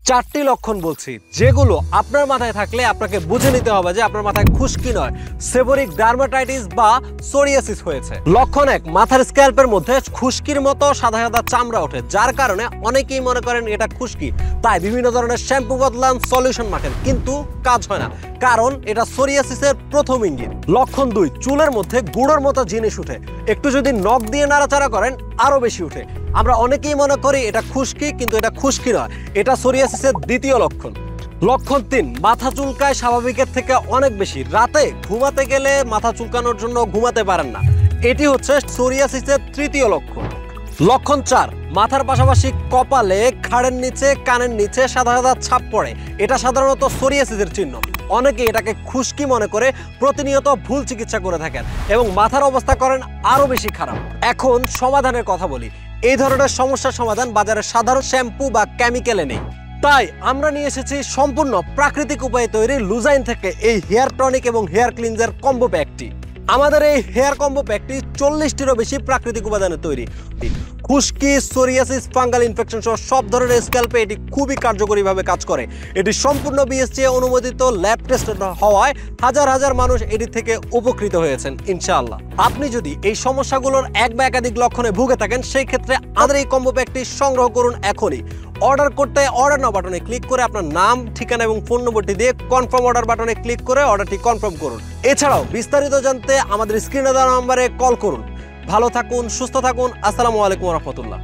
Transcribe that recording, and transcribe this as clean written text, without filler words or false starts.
চারটি লক্ষণ বলছি যেগুলো আপনার মাথায় থাকলে আপনাকে বুঝে নিতে হবে যে আপনার মাথায় খুশকি নয় সেবোরিক ডার্মাটাইটিস বা সোরিয়াসিস হয়েছে। লক্ষণ 1, মাথার স্ক্যাল্পের মধ্যে খুশকির মতো সাদা সাদা চামড়া ওঠে, যার কারণে অনেকেই মনে করেন এটা খুশকি, তাই বিভিন্ন ধরনের শ্যাম্পু বদলান, সলিউশন মাখেন, কিন্তু কাজ হয় না, কারণ এটা সোরিয়াসিসের প্রথম ইঙ্গিত। লক্ষণ 2, চুলের মধ্যে গুঁড়োর মতো জিনিস উঠে, একটু যদি নখ দিয়ে নাড়াচাড়া করেন আরো বেশি উঠে। আমরা অনেকেই মনে করি এটা খুশকি, কিন্তু এটা খুশকি নয়, এটা সোরিয়াসিসের দ্বিতীয় লক্ষণ। লক্ষণ 3, মাথা চুলকায় স্বাভাবিকের থেকে অনেক বেশি, রাতে ঘুমাতে গেলে মাথা চুলকানোর জন্য ঘুমাতে পারেন না, এটি হচ্ছে সোরিয়াসিসের তৃতীয় লক্ষণ। লক্ষণ 4, মাথার পাশাপাশি কপালে, ঘাড়ের নিচে, কানের নিচে সাদা সাদা ছাপ পড়ে, এটা সাধারণত সোরিয়াসিসের চিহ্ন। অনেকে এটাকে খুশকি মনে করে প্রতিনিয়ত ভুল চিকিৎসা করে থাকেন এবং মাথার অবস্থা করেন আরো বেশি খারাপ। এখন সমাধানের কথা বলি। এই ধরনের সমস্যার সমাধান বাজারে সাধারণ শ্যাম্পু বা কেমিক্যালে নেই, তাই আমরা নিয়ে এসেছি সম্পূর্ণ প্রাকৃতিক উপায়ে তৈরি লুজাইন থেকে এই হেয়ার টনিক এবং হেয়ার ক্লিনজার কম্বো প্যাকটি। আমাদের এই হেয়ার কম্বো প্যাকটি 40টিরও বেশি প্রাকৃতিক উপাদানে তৈরি। খুশকি, সোরিয়াসিস, ফাঙ্গাল ইনফেকশন সহ সব ধরনের স্ক্যাল্পে এটি খুবই কার্যকরীভাবে কাজ করে। এটি সম্পূর্ণ বিএসটিআই অনুমোদিত, ল্যাব টেস্টেড হওয়ায় হাজার হাজার মানুষ এটি থেকে উপকৃত হয়েছেন ইনশাআল্লাহ। আপনি যদি এই সমস্যাগুলোর এক বা একাধিক লক্ষণে ভুগে থাকেন, সেই ক্ষেত্রে আমাদের এই কম্বো প্যাকটি সংগ্রহ করুন এখনই। অর্ডার করতে অর্ডার নাও বাটনে ক্লিক করে আপনার নাম, ঠিকানা এবং ফোন নম্বরটি দিয়ে কনফার্ম অর্ডার বাটনে ক্লিক করে অর্ডারটি কনফার্ম করুন। এছাড়াও বিস্তারিত জানতে আমাদের স্ক্রিনে দেওয়া নম্বরে কল করুন। ভালো থাকুন, সুস্থ থাকুন। আসসালামু আলাইকুম ওয়া রাহমাতুল্লাহ।